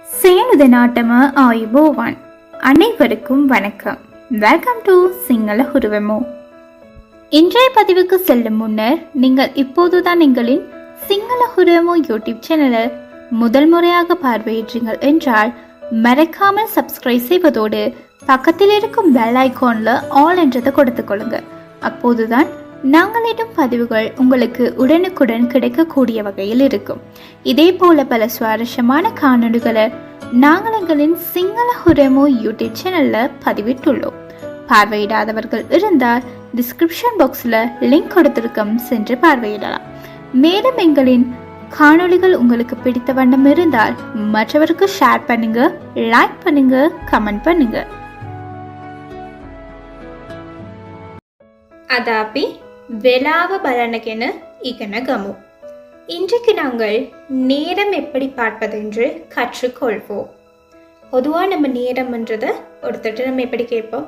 சேனுத நாட்டம ஆயுபோவான். அனைவருக்கும் வணக்கம். வெல்கம் டு சிங்கள உருவமோ. இன்றைய பதிவுக்கு செல்லும் முன்னர் நீங்கள் இப்போதுதான் எங்களின் சிங்கள உருவமோ யூடியூப் சேனலை முதல் முறையாக பார்வையிட்டீர்கள் என்றால் மறக்காமல் சப்ஸ்கிரைப் செய்வதோடு பக்கத்தில் இருக்கும் பெல் ஐகான்ல ஆல் என்றதை கொடுத்துக் கொள்ளுங்க. அப்போதுதான் நாங்கள் இடும் பதிவுகள் உங்களுக்கு உடனுக்குடன் கிடைக்கக்கூடிய வகையில் இருக்கும். இதே போல பல சுவாரஸ்யமான காணொலிகளை நாங்கள் எங்களின் சிங்கள உருவமோ யூடியூப் சேனல்ல பதிவிட்டுள்ளோம். பார்வையிடாதவர்கள் இருந்தால் டிஸ்கிரிப்ஷன் பாக்ஸ்ல லிங்க் கொடுத்திருக்கும், சென்று பார்வையிடலாம். மேலும் எங்களின் காணொலிகள் உங்களுக்கு பிடித்த வண்ணம் இருந்தால் மற்றவருக்கு ஷேர் பண்ணுங்க, லைக் பண்ணுங்க, கமெண்ட் பண்ணுங்க. அதாபி வெலாவ பலனகென இகன கமு. இன்றைக்கு நாங்கள் நேரம் எப்படி பார்ப்பதென்று கற்றுக்கொள்வோம். பொதுவாக நம்ம நேரம்ன்றதை ஒருத்தர் நம்ம எப்படி கேட்போம்?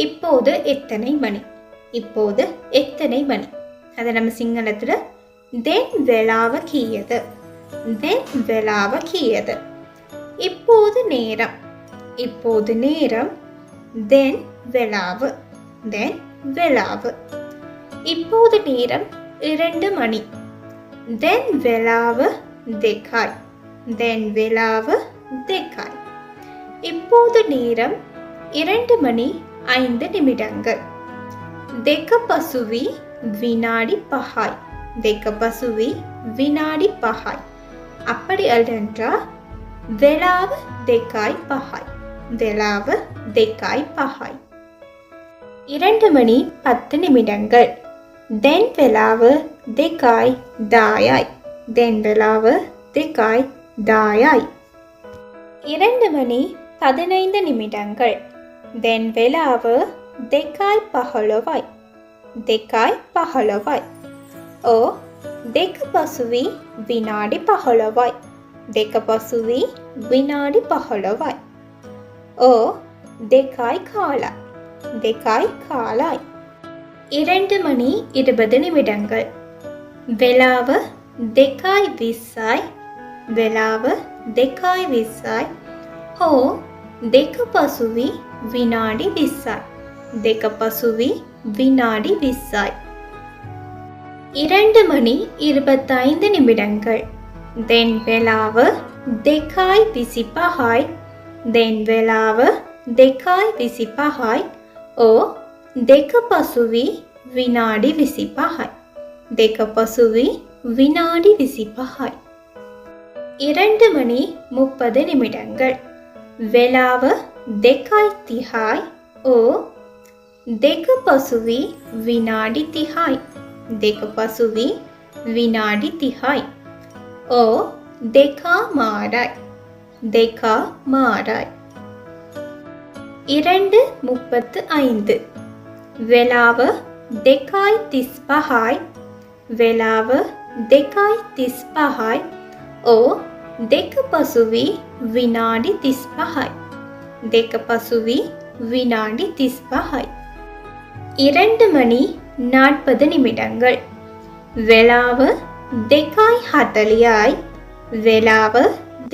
இப்போது எத்தனை மணி, இப்போது எத்தனை மணி. அதை நம்ம சிங்களத்தில் தென் வெலாவ கீயது, தென் வெலாவ கீயது. இப்போது நேரம், இப்போது நேரம், தென் வெலாவு, தென் வெலாவு. இப்போது நேரம் 2 மணி, தென் வெலாவு தெக்காய், தென் வெலாவு தெக்காய். இப்போது நேரம் 2 மணி 5 நிமிடங்கள். தெக்க பசுவி வினாடி பஹாய், தெக்க பசுவி வினாடி பஹாய். அப்படி அல்லென்றா வெலாவு தெக்காய் பஹாய், வெலாவு தெக்காய் பஹாய். 2 மணி 10 நிமிடங்கள். தென் வெலாவு தெக்காய் தாயாய், தென் வெலாவு தெக்காய் தாயாய். 2 மணி 15 நிமிடங்கள். தென் வெலாவு தெக்காய் பஹலவாய், தெக்காய் பஹலவாய். ஓ தெக்க பசுவி வினாடி பஹலவாய், தெக்க பசுவி வினாடி பஹலவாய். ஓ தெக்காய் காலாய், தெக்காய் காலாய். 2 மணி 20 நிமிடங்கள். வெலாவு தெக்காய் விசாய், வெலாவு தெக்காய் விசாய். ஓ தெக்க பசுவி வினாடி விசாய், தெக்க பசுவி வினாடி விசாய். 2 மணி 25 நிமிடங்கள். தென் வெலாவு தெக்காய் விசிப்பஹாய், தென் வெலாவு தெக்காய் விசிப்பஹாய். ஓ தெக்க பசுவி வினாடி விசிப்பஹாய், தெக்க பசுவி வினாடி விசிப்பஹாய். 2 மணி 30 நிமிடங்கள். வெலாவு தெக்காய் திஹாய். ஓ தெக்க பசுவி வினாடி திஹாய், தெக்க பசுவி வினாடி திஹாய். ஓ தெக்கா மாராய், தெக்கா மாராய். 2:35. வெலாவு தெக்காய் திஸ்பஹாய், வெலாவு தெக்காய் திஸ்பஹாய். ஓ தெக்க பசுவி வினாடி திஸ்பஹாய், தெக்க பசுவி வினாடி திஸ்பஹாய். 2 மணி 40 நிமிடங்கள். வெலாவு தெக்காய் ஹத்தலியாய், வெலாவு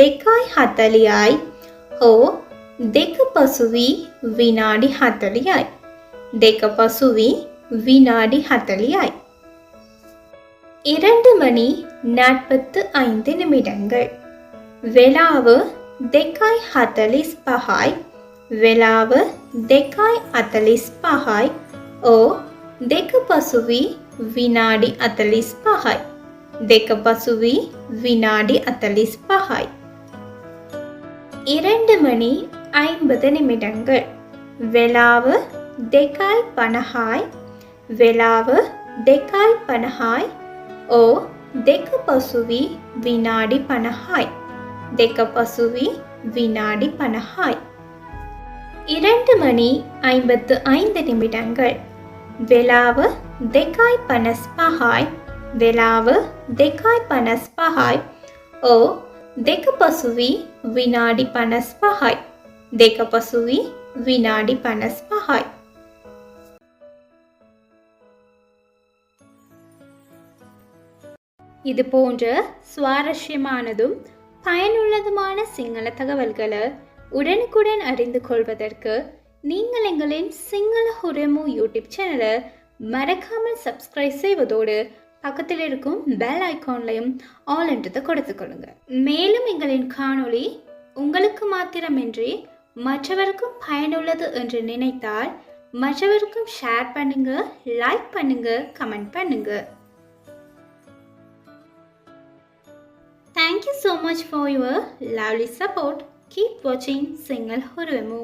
தெக்காய் ஹத்தலியாய். ஓ தெக்க பசுவி வினாடி ஹத்தலியாய், தெக்க பசுவி வினாடி ஹத்தலியாய். 2 மணி 45 நிமிடங்கள். வெலாவு தெக்காய் ஹத்தலிஸ் பஹாய், வெலாவு தெக்காய் அத்தலிஸ் பஹாய். ஓ தெக்க பசுவி வினாடி அத்தலிஸ் பஹாய், தெக்க பசுவி வினாடி அத்தலிஸ் பஹாய். 2 மணி 50 நிமிடங்கள். வெலாவு தெக்காய் பனஹாய், வெலாவு தெக்காய் பனஹாய். ஓ தெக்க பசுவி வினாடி பனஹாய், தெக்க பசுவி வினாடி பனஹாய். 2 மணி 55 நிமிடங்கள். வெலாவு தெக்காய் பனஸ்பஹாய், வெலாவு தெக்காய் பனஸ்பஹாய். ஓ தெக்க பசுவி வினாடி பனஸ்பஹாய், தெக்க பசுவி வினாடி பனஸ்பஹாய். இது போன்ற சுவாரஸ்யமானதும் பயனுள்ளதுமான சிங்கள தகவல்களை உடனுக்குடன் அறிந்து கொள்வதற்கு நீங்கள் எங்களின் சிங்கள ஹுரமு யூடியூப் சேனலை மறக்காமல் சப்ஸ்கிரைப் செய்வதோடு பக்கத்தில் இருக்கும் பெல் ஐக்கான்லையும் ஆல் என்றதை கொடுத்துக்கொள்ளுங்க. மேலும் எங்களின் காணொளி உங்களுக்கு மாத்திரமின்றி மற்றவருக்கும் பயனுள்ளது என்று நினைத்தால் மற்றவருக்கும் ஷேர் பண்ணுங்க, லைக் பண்ணுங்க, கமெண்ட் பண்ணுங்க. Thank you so much for your lovely support. Keep watching Single Hurvemu.